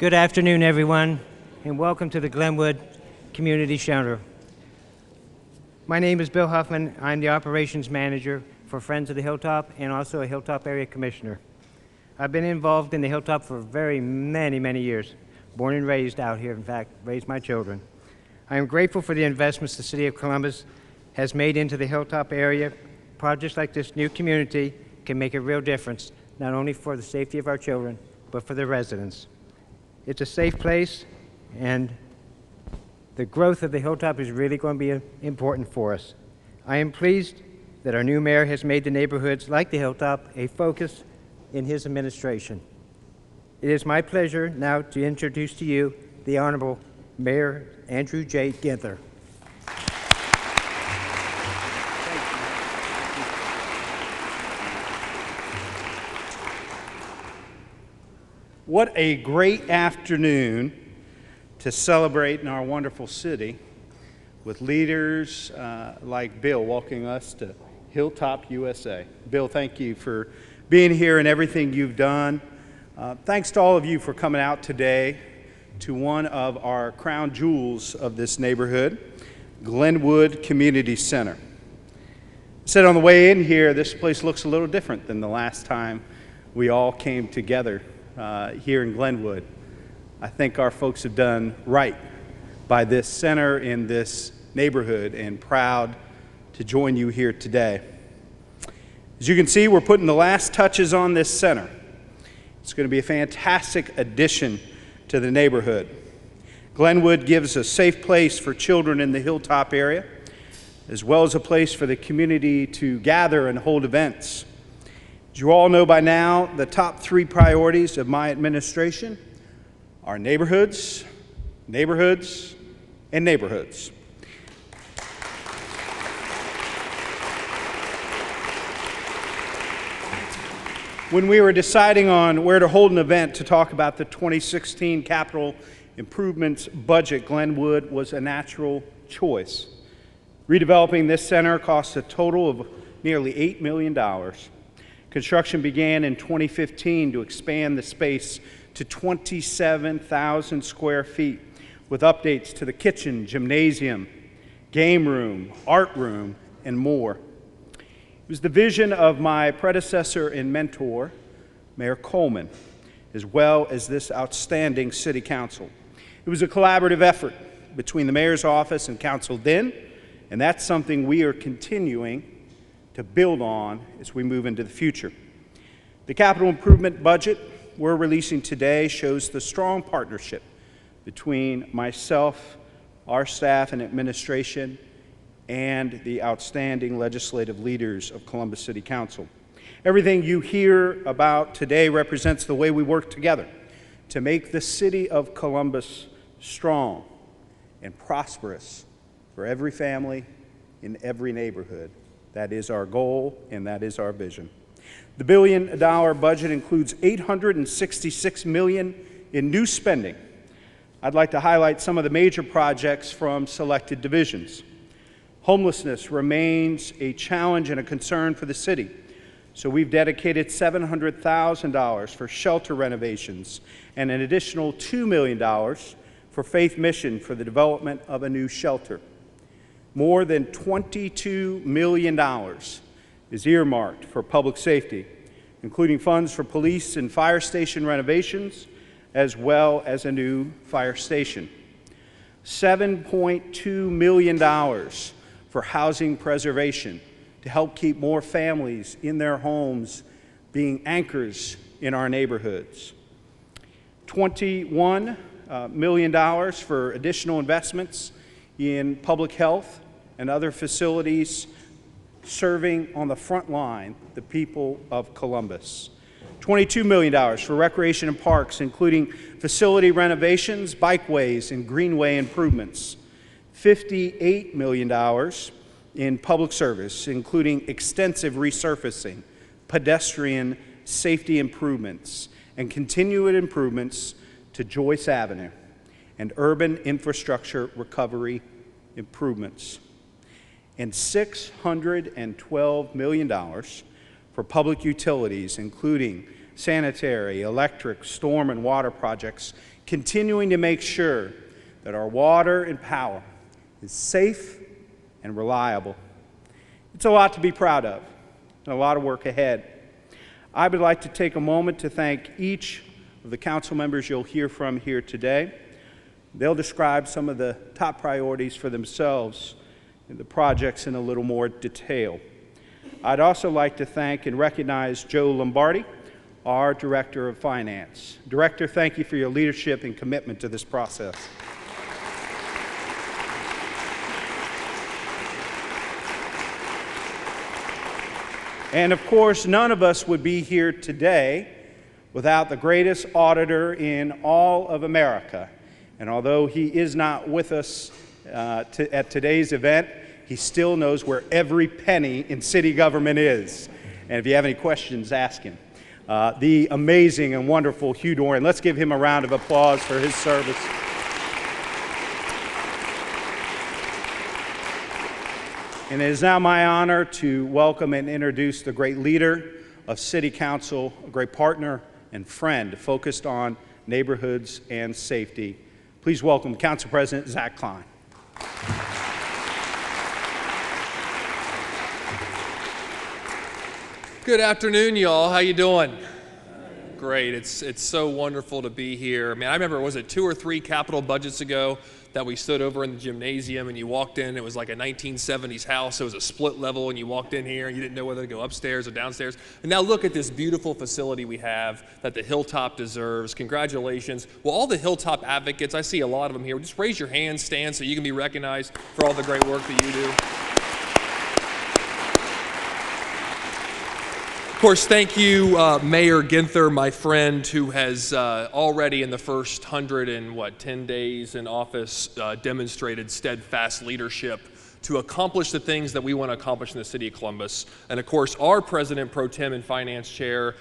Good afternoon, everyone, and welcome to the Glenwood Community Center. My name is Bill Huffman. I'm the operations manager for Friends of the Hilltop and also a Hilltop area commissioner. I've been involved in the Hilltop for very many years. Born and raised out here, in fact, raised my children. I am grateful for the investments the City of Columbus has made into the Hilltop area. Projects like this new community can make a real difference, not only for the safety of our children, but for the residents. It's a safe place, and the growth of the Hilltop is really going to be important for us. I am pleased that our new mayor has made the neighborhoods like the Hilltop a focus in his administration. It is my pleasure now to introduce to you the Honorable Mayor Andrew J. Ginther. What a great afternoon to celebrate in our wonderful city with leaders like Bill welcoming us to Hilltop, USA. Bill, thank you for being here and everything you've done. Thanks to all of you for coming out today to one of our crown jewels of this neighborhood, Glenwood Community Center. I said on the way in here, this place looks a little different than the last time we all came together here in Glenwood. I think our folks have done right by this center in this neighborhood, and proud to join you here today. As you can see, we're putting the last touches on this center. It's going to be a fantastic addition to the neighborhood. Glenwood gives a safe place for children in the Hilltop area, as well as a place for the community to gather and hold events. As you all know by now, the top 3 priorities of my administration are neighborhoods, neighborhoods, and neighborhoods. When we were deciding on where to hold an event to talk about the 2016 capital improvements budget, Glenwood was a natural choice. Redeveloping this center cost a total of nearly $8 million. Construction began in 2015 to expand the space to 27,000 square feet with updates to the kitchen, gymnasium, game room, art room, and more. It was the vision of my predecessor and mentor, Mayor Coleman, as well as this outstanding city council. It was a collaborative effort between the mayor's office and council then, and that's something we are continuing to build on as we move into the future. The capital improvement budget we're releasing today shows the strong partnership between myself, our staff and administration, and the outstanding legislative leaders of Columbus City Council. Everything you hear about today represents the way we work together to make the city of Columbus strong and prosperous for every family in every neighborhood. That is our goal, and that is our vision. The $1 billion budget includes $866 million in new spending. I'd like to highlight some of the major projects from selected divisions. Homelessness remains a challenge and a concern for the city, so we've dedicated $700,000 for shelter renovations and an additional $2 million for Faith Mission for the development of a new shelter. More than $22 million is earmarked for public safety, including funds for police and fire station renovations, as well as a new fire station. $7.2 million for housing preservation to help keep more families in their homes, being anchors in our neighborhoods. $21 million for additional investments in public health and other facilities serving on the front line the people of Columbus. $22 million for recreation and parks, including facility renovations, bikeways, and greenway improvements. $58 million in public service, including extensive resurfacing, pedestrian safety improvements, and continued improvements to Joyce Avenue, and urban infrastructure recovery improvements. And $612 million for public utilities, including sanitary, electric, storm, and water projects, continuing to make sure that our water and power is safe and reliable. It's a lot to be proud of, and a lot of work ahead. I would like to take a moment to thank each of the council members you'll hear from here today. They'll describe some of the top priorities for themselves and the projects in a little more detail. I'd also like to thank and recognize Joe Lombardi, our Director of Finance. Director, thank you for your leadership and commitment to this process. And of course, none of us would be here today without the greatest auditor in all of America. And although he is not with us at today's event, he still knows where every penny in city government is. And if you have any questions, ask him. The amazing and wonderful Hugh Doran. Let's give him a round of applause for his service. And it is now my honor to welcome and introduce the great leader of City Council, a great partner and friend focused on neighborhoods and safety. Please welcome Council President Zach Klein. Good afternoon, y'all. How you doing? Great. It's so wonderful to be here. I mean, I remember, was it 2 or 3 capital budgets ago that we stood over in the gymnasium and you walked in, it was like a 1970s house. It was a split level and you walked in here and you didn't know whether to go upstairs or downstairs. And now look at this beautiful facility we have that the Hilltop deserves. Congratulations. Well, all the Hilltop advocates, I see a lot of them here. Just raise your hand, stand so you can be recognized for all the great work that you do. Of course, thank you, Mayor Ginther, my friend, who has already in the first 110 days in office demonstrated steadfast leadership to accomplish the things that we want to accomplish in the city of Columbus. And of course, our President Pro Tem and Finance Chair,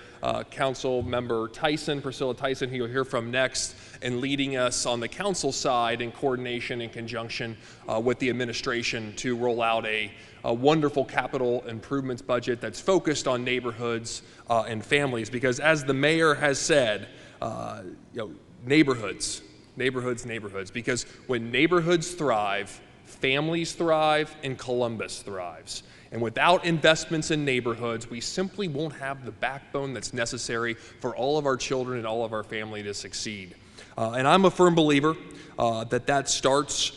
Council Member Tyson, Priscilla Tyson, who you'll hear from next, and leading us on the council side in coordination and conjunction with the administration to roll out a wonderful capital improvements budget that's focused on neighborhoods and families. Because as the mayor has said, neighborhoods. Because when neighborhoods thrive, families thrive, and Columbus thrives. And without investments in neighborhoods, we simply won't have the backbone that's necessary for all of our children and all of our family to succeed. And I'm a firm believer that starts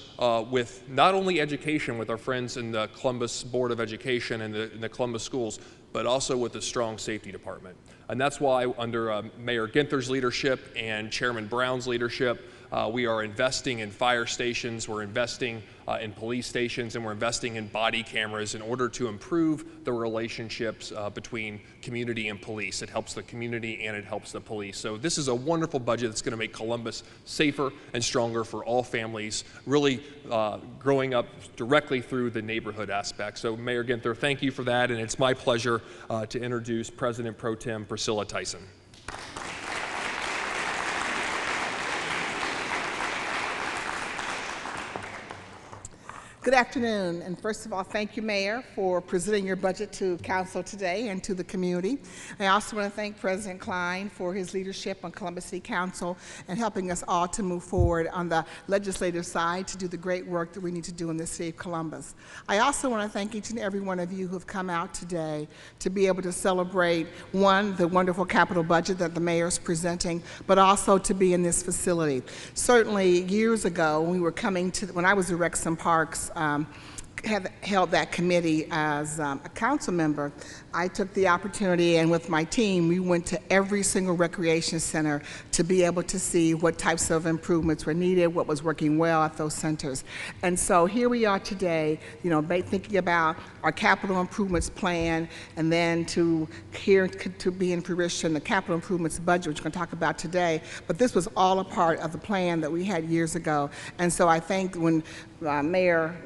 with not only education with our friends in the Columbus Board of Education and the Columbus schools, but also with a strong safety department. And that's why under Mayor Ginther's leadership and Chairman Brown's leadership, we are investing in fire stations, we're investing in police stations, and we're investing in body cameras in order to improve the relationships between community and police. It helps the community and it helps the police. So this is a wonderful budget that's going to make Columbus safer and stronger for all families, really growing up directly through the neighborhood aspect. So Mayor Ginther, thank you for that, and it's my pleasure to introduce President Pro Tem Priscilla Tyson. Good afternoon, and first of all, thank you, Mayor, for presenting your budget to Council today and to the community. I also want to thank President Klein for his leadership on Columbus City Council and helping us all to move forward on the legislative side to do the great work that we need to do in the city of Columbus. I also want to thank each and every one of you who have come out today to be able to celebrate, one, the wonderful capital budget that the Mayor is presenting, but also to be in this facility. Certainly, years ago, when we were coming to, when I was at Rexham Parks, have held that committee as a council member, I took the opportunity, and with my team, we went to every single recreation center to be able to see what types of improvements were needed, what was working well at those centers. And so here we are today, thinking about our capital improvements plan, and then to be in fruition the capital improvements budget, which we're going to talk about today. But this was all a part of the plan that we had years ago. And so I think when Mayor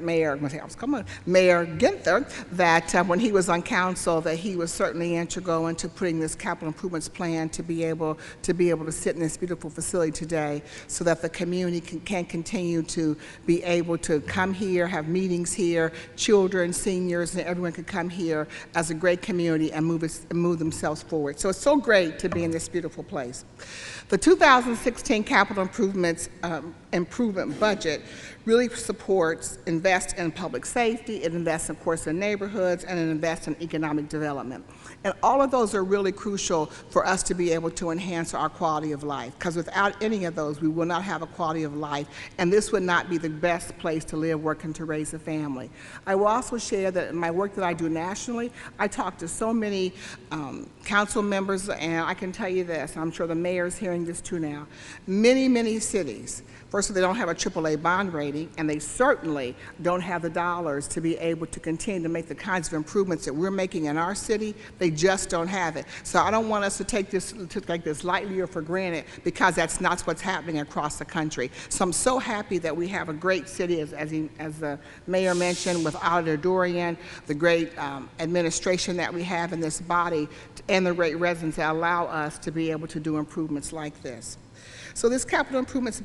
Ginther, that when he was on council, that he was certainly integral into putting this capital improvements plan to be able to sit in this beautiful facility today, so that the community can continue to be able to come here, have meetings here, children, seniors, and everyone can come here as a great community and move themselves forward. So it's so great to be in this beautiful place. The 2016 capital improvement budget really invests in public safety, it invests, of course, in neighborhoods, and it invests in economic development. And all of those are really crucial for us to be able to enhance our quality of life, because without any of those, we will not have a quality of life, and this would not be the best place to live, work, and to raise a family. I will also share that in my work that I do nationally, I talk to so many council members, and I can tell you this, I'm sure the mayor is hearing this too now, many cities, first of all, they don't have a AAA bond rating, and they certainly don't have the dollars to be able to continue to make the kinds of improvements that we're making in our city. They just don't have it. So I don't want us to take this lightly or for granted, because that's not what's happening across the country. So I'm so happy that we have a great city, as the mayor mentioned, with Auditor Dorian, the great administration that we have in this body, and the great residents that allow us to be able to do improvements like this. So this capital improvements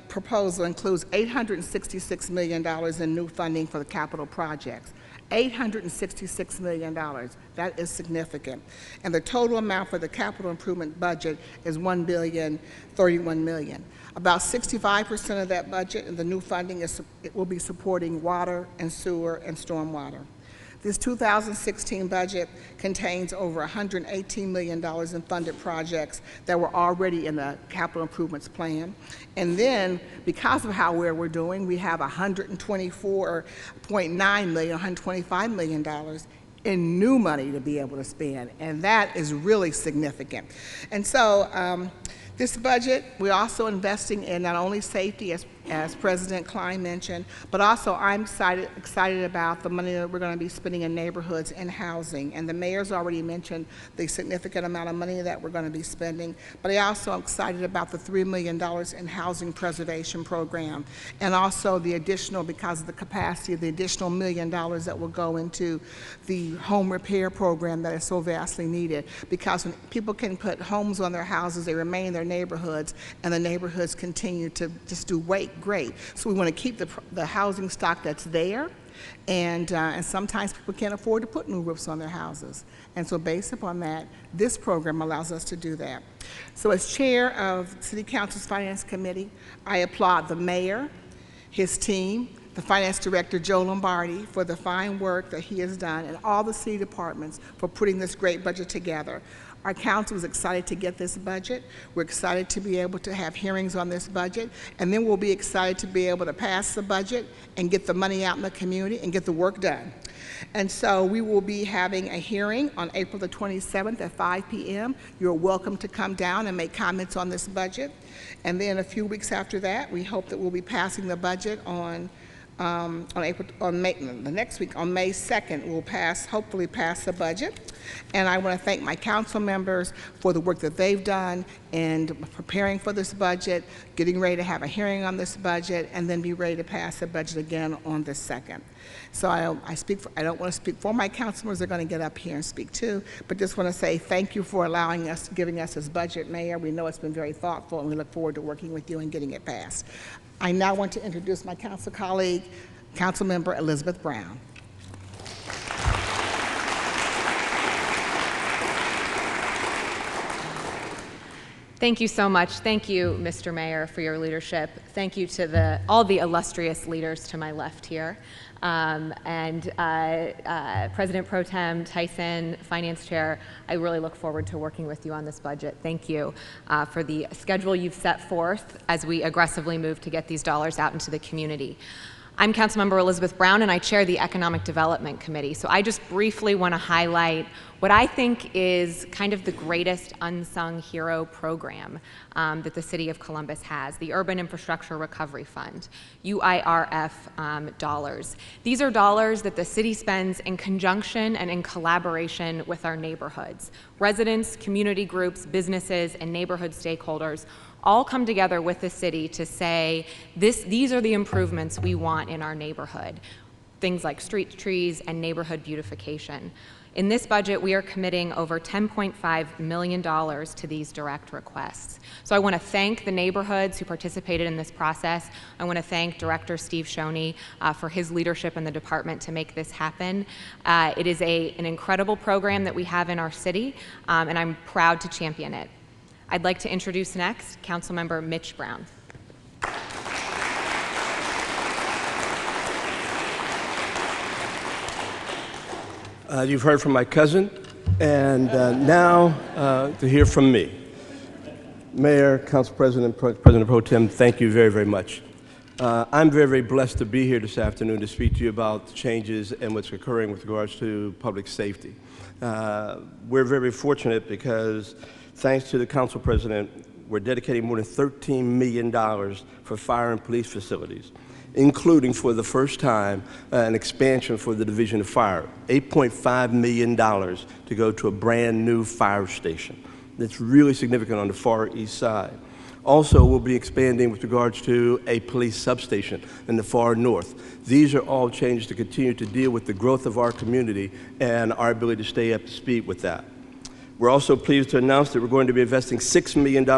proposal includes $866 million in new funding for the capital projects. $866 million. That is significant. And the total amount for the capital improvement budget is $1,031 million. About 65% of that budget and the new funding will be supporting water and sewer and stormwater. This 2016 budget contains over $118 million in funded projects that were already in the capital improvements plan. And then, because of how well we're doing, we have $124.9 million, $125 million in new money to be able to spend, and that is really significant. And so, this budget, we're also investing in not only safety, as President Klein mentioned, but also I'm excited about the money that we're going to be spending in neighborhoods and housing. And the mayor's already mentioned the significant amount of money that we're going to be spending. But I also am excited about the $3 million in housing preservation program, and also the additional, because of the capacity, the additional $1 million that will go into the home repair program that is so vastly needed. Because when people can put homes on their houses, they remain in their neighborhoods, and the neighborhoods continue to just do great. So we want to keep the housing stock that's there, and sometimes people can't afford to put new roofs on their houses. And so based upon that, this program allows us to do that. So as chair of City Council's Finance Committee, I applaud the mayor, his team, the finance director, Joe Lombardi, for the fine work that he has done, and all the city departments for putting this great budget together. Our council is excited to get this budget. We're excited to be able to have hearings on this budget, and then we'll be excited to be able to pass the budget and get the money out in the community and get the work done. And so we will be having a hearing on April the 27th at 5 p.m. You're welcome to come down and make comments on this budget. And then a few weeks after that, we hope that we'll be passing the budget on May 2nd, we'll hopefully pass the budget. And I want to thank my council members for the work that they've done in preparing for this budget, getting ready to have a hearing on this budget, and then be ready to pass the budget again on the 2nd. So I don't want to speak for my council members, they're going to get up here and speak too, but just want to say thank you for giving us this budget, Mayor. We know it's been very thoughtful, and we look forward to working with you and getting it passed. I now want to introduce my council colleague, Councilmember Elizabeth Brown. Thank you so much. Thank you, Mr. Mayor, for your leadership. Thank you to all the illustrious leaders to my left here. President Pro Tem Tyson, Finance Chair, I really look forward to working with you on this budget. Thank you for the schedule you've set forth as we aggressively move to get these dollars out into the community. I'm Councilmember Elizabeth Brown, and I chair the Economic Development Committee. So I just briefly want to highlight what I think is kind of the greatest unsung hero program that the City of Columbus has, the Urban Infrastructure Recovery Fund, UIRF dollars. These are dollars that the city spends in conjunction and in collaboration with our neighborhoods. Residents, community groups, businesses, and neighborhood stakeholders all come together with the city to say, these are the improvements we want in our neighborhood. Things like street trees and neighborhood beautification. In this budget, we are committing over $10.5 million to these direct requests. So I want to thank the neighborhoods who participated in this process. I want to thank Director Steve Shoney for his leadership in the department to make this happen. It is an incredible program that we have in our city, and I'm proud to champion it. I'd like to introduce next Councilmember Mitch Brown. You've heard from my cousin, and now to hear from me. Mayor, Council President, President Pro Tem, thank you very, very much. I'm very, very blessed to be here this afternoon to speak to you about the changes and what's occurring with regards to public safety. We're very fortunate because, thanks to the Council President, we're dedicating more than $13 million for fire and police facilities, including for the first time an expansion for the Division of Fire, $8.5 million to go to a brand new fire station. That's really significant on the far east side. Also, we'll be expanding with regards to a police substation in the far north. These are all changes to continue to deal with the growth of our community and our ability to stay up to speed with that. We're also pleased to announce that we're going to be investing $6 million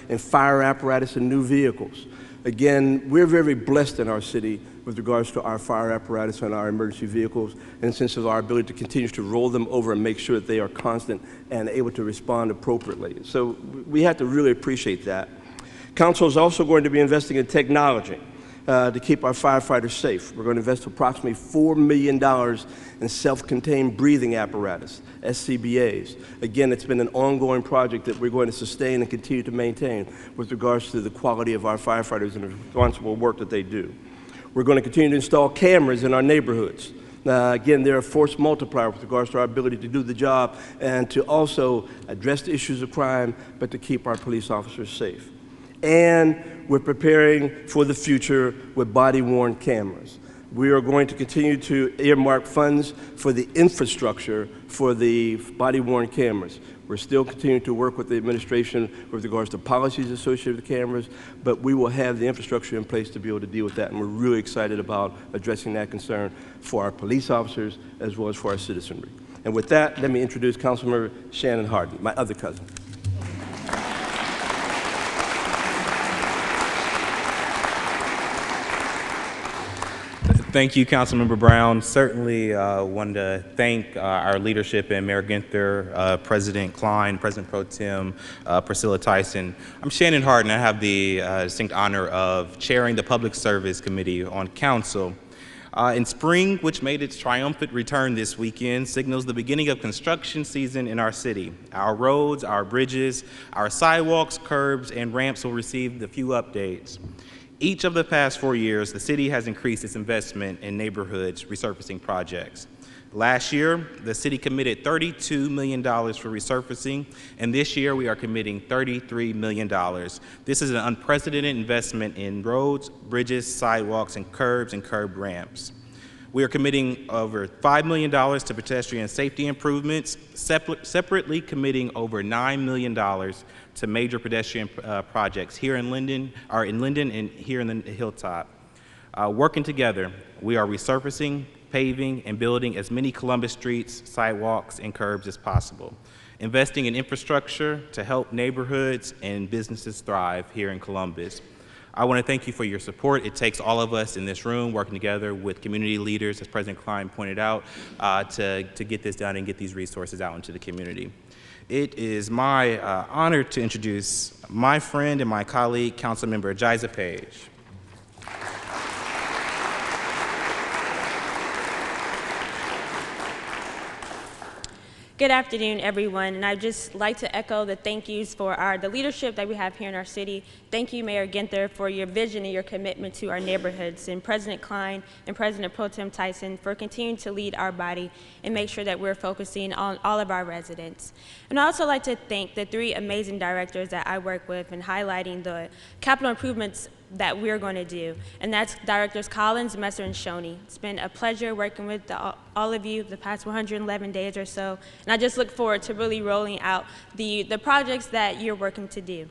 in fire apparatus and new vehicles. Again, we're very blessed in our city with regards to our fire apparatus and our emergency vehicles, in the sense of our ability to continue to roll them over and make sure that they are constant and able to respond appropriately. So we have to really appreciate that. Council is also going to be investing in technology to keep our firefighters safe. We're going to invest approximately $4 million in self-contained breathing apparatus, SCBAs. Again, it's been an ongoing project that we're going to sustain and continue to maintain with regards to the quality of our firefighters and the responsible work that they do. We're going to continue to install cameras in our neighborhoods. Again, they're a force multiplier with regards to our ability to do the job and to also address the issues of crime, but to keep our police officers safe. And we're preparing for the future with body-worn cameras. We are going to continue to earmark funds for the infrastructure for the body-worn cameras. We're still continuing to work with the administration with regards to policies associated with the cameras, but we will have the infrastructure in place to be able to deal with that, and we're really excited about addressing that concern for our police officers as well as for our citizenry. And with that, let me introduce Councilmember Shannon Hardin, my other cousin. Thank you, Councilmember Brown. Certainly wanted to thank our leadership and Mayor Ginther, President Klein, President Pro Tem, Priscilla Tyson. I'm Shannon Hardin. I have the distinct honor of chairing the Public Service Committee on Council. In spring, which made its triumphant return this weekend, signals the beginning of construction season in our city. Our roads, our bridges, our sidewalks, curbs, and ramps will receive the few updates. Each of the past 4 years, the city has increased its investment in neighborhoods resurfacing projects. Last year, the city committed $32 million for resurfacing, and this year we are committing $33 million. This is an unprecedented investment in roads, bridges, sidewalks, and curb ramps. We are committing over $5 million to pedestrian safety improvements, separately committing over $9 million to major pedestrian projects here in Linden and here in the Hilltop. Working together, we are resurfacing, paving, and building as many Columbus streets, sidewalks, and curbs as possible, investing in infrastructure to help neighborhoods and businesses thrive here in Columbus. I want to thank you for your support. It takes all of us in this room working together with community leaders, as President Klein pointed out, to get this done and get these resources out into the community. It is my honor to introduce my friend and my colleague, Councilmember Jiza Page. Good afternoon, everyone, and I'd just like to echo the thank yous for the leadership that we have here in our city. Thank you, Mayor Ginther, for your vision and your commitment to our neighborhoods, and President Klein and President Pro Tem Tyson for continuing to lead our body and make sure that we're focusing on all of our residents. And I'd also like to thank the 3 amazing directors that I work with in highlighting the capital improvements that we're going to do, and that's Directors Collins, Messer, and Shoney. It's been a pleasure working with all of you the past 111 days or so, and I just look forward to really rolling out the projects that you're working to do.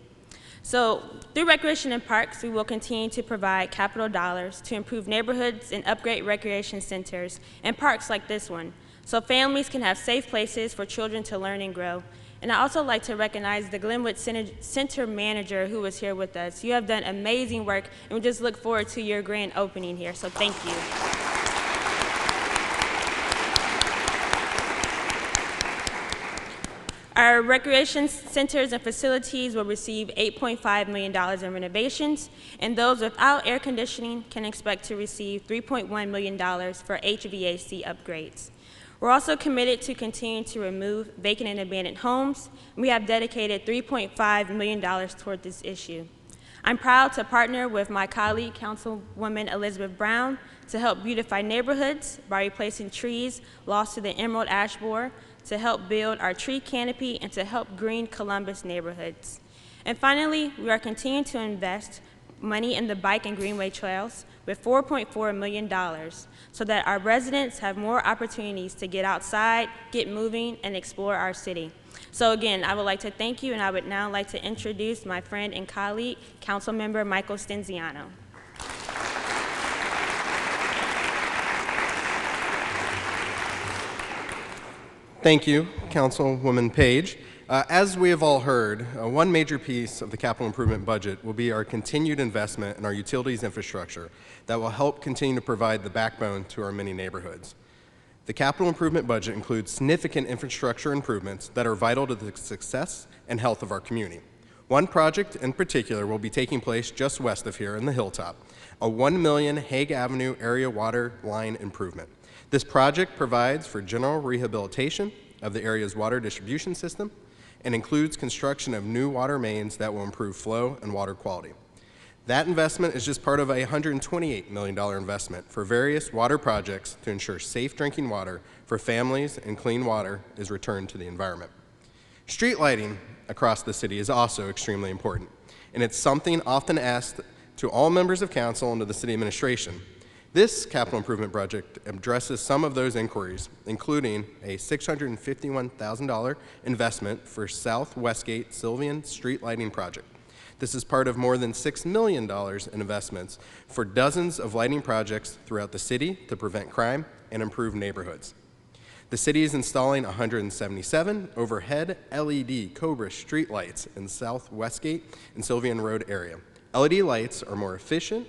So through Recreation and Parks, we will continue to provide capital dollars to improve neighborhoods and upgrade recreation centers and parks like this one, so families can have safe places for children to learn and grow. And I also like to recognize the Glenwood Center manager who was here with us. You have done amazing work, and we just look forward to your grand opening here, so thank you. Our recreation centers and facilities will receive $8.5 million in renovations, and those without air conditioning can expect to receive $3.1 million for HVAC upgrades. We're also committed to continue to remove vacant and abandoned homes. We have dedicated $3.5 million toward this issue. I'm proud to partner with my colleague, Councilwoman Elizabeth Brown, to help beautify neighborhoods by replacing trees lost to the emerald ash borer, to help build our tree canopy, and to help green Columbus neighborhoods. And finally, we are continuing to invest money in the bike and greenway trails with $4.4 million so that our residents have more opportunities to get outside, get moving, and explore our city. So again, I would like to thank you, and I would now like to introduce my friend and colleague, Councilmember Michael Stenziano. Thank you, Councilwoman Page. As we have all heard, one major piece of the capital improvement budget will be our continued investment in our utilities infrastructure that will help continue to provide the backbone to our many neighborhoods. The capital improvement budget includes significant infrastructure improvements that are vital to the success and health of our community. One project in particular will be taking place just west of here in the Hilltop, a $1 million Hague Avenue area water line improvement. This project provides for general rehabilitation of the area's water distribution system and includes construction of new water mains that will improve flow and water quality. That investment is just part of a $128 million investment for various water projects to ensure safe drinking water for families and clean water is returned to the environment. Street lighting across the city is also extremely important, and it's something often asked to all members of council and to the city administration. This capital improvement project addresses some of those inquiries, including a $651,000 investment for South Westgate Sylvian street lighting project. This is part of more than $6 million in investments for dozens of lighting projects throughout the city to prevent crime and improve neighborhoods. The city is installing 177 overhead LED Cobra street lights in South Westgate and Sylvian Road area. LED lights are more efficient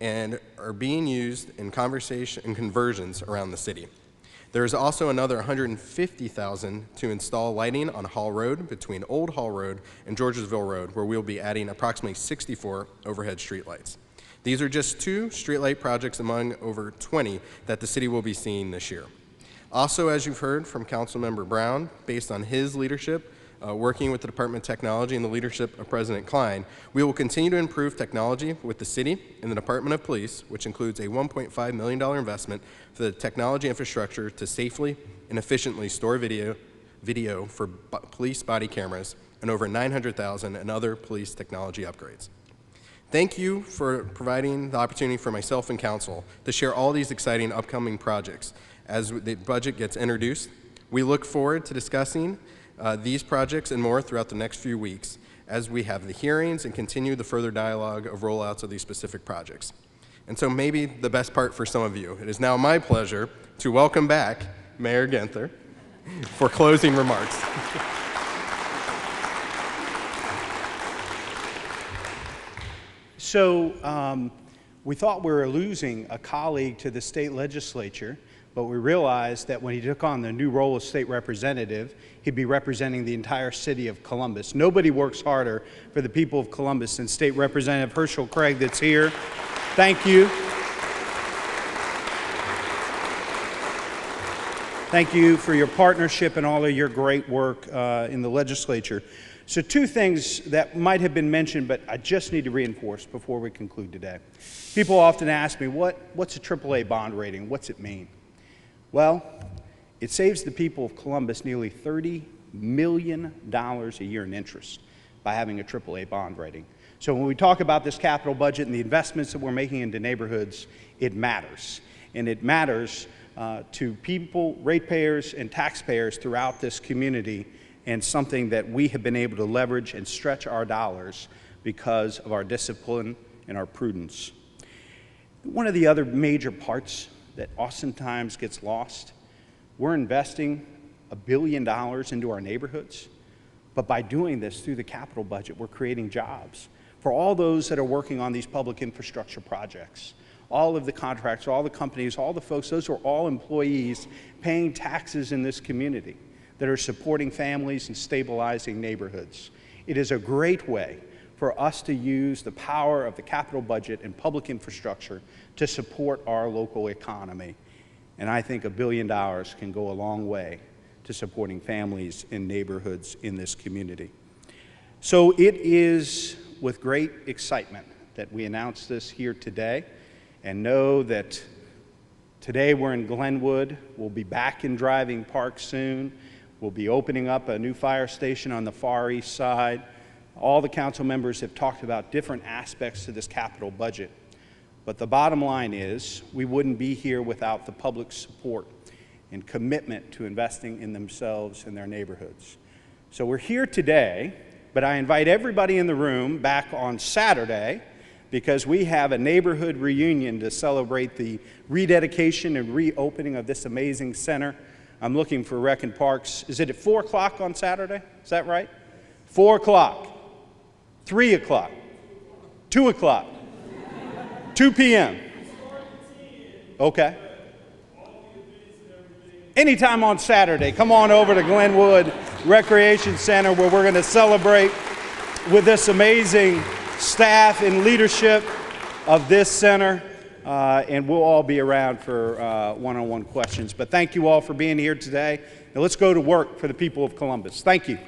and are being used in conversions around the city. There is also another $150,000 to install lighting on Hall Road between Old Hall Road and Georgesville Road, where we'll be adding approximately 64 overhead streetlights. These are just 2 streetlight projects among over 20 that the city will be seeing this year. Also, as you've heard from Councilmember Brown, based on his leadership, working with the Department of Technology and the leadership of President Klein, we will continue to improve technology with the city and the Department of Police, which includes a $1.5 million investment for the technology infrastructure to safely and efficiently store video for police body cameras, and over $900,000 in other police technology upgrades. Thank you for providing the opportunity for myself and council to share all these exciting upcoming projects. As the budget gets introduced, we look forward to discussing these projects and more throughout the next few weeks as we have the hearings and continue the further dialogue of rollouts of these specific projects. And so maybe the best part for some of you, it is now my pleasure to welcome back Mayor Ginther for closing remarks. So we thought we were losing a colleague to the state legislature, but we realized that when he took on the new role of state representative, he'd be representing the entire city of Columbus. Nobody works harder for the people of Columbus than State Representative Herschel Craig that's here. Thank you. Thank you for your partnership and all of your great work in the legislature. So 2 things that might have been mentioned, but I just need to reinforce before we conclude today. People often ask me, what's a AAA bond rating? What's it mean? Well, it saves the people of Columbus nearly $30 million a year in interest by having a AAA bond rating. So when we talk about this capital budget and the investments that we're making into neighborhoods, it matters. And it matters to people, ratepayers, and taxpayers throughout this community, and something that we have been able to leverage and stretch our dollars because of our discipline and our prudence. One of the other major parts that oftentimes gets lost, we're investing $1 billion into our neighborhoods, but by doing this through the capital budget, we're creating jobs for all those that are working on these public infrastructure projects. All of the contractors, all the companies, all the folks, those are all employees paying taxes in this community that are supporting families and stabilizing neighborhoods. It is a great way for us to use the power of the capital budget and public infrastructure to support our local economy. And I think $1 billion can go a long way to supporting families and neighborhoods in this community. So it is with great excitement that we announce this here today, and know that today we're in Glenwood. We'll be back in Driving Park soon. We'll be opening up a new fire station on the far east side. All the council members have talked about different aspects to this capital budget. But the bottom line is, we wouldn't be here without the public support and commitment to investing in themselves and their neighborhoods. So we're here today, but I invite everybody in the room back on Saturday, because we have a neighborhood reunion to celebrate the rededication and reopening of this amazing center. I'm looking for Rec and Parks. Is it at 4 o'clock on Saturday? Is that right? 4 o'clock, 3 o'clock, 2 o'clock, 2 p.m. Okay. Anytime on Saturday, come on over to Glenwood Recreation Center, where we're going to celebrate with this amazing staff and leadership of this center, and we'll all be around for one-on-one questions. But thank you all for being here today. Now let's go to work for the people of Columbus. Thank you.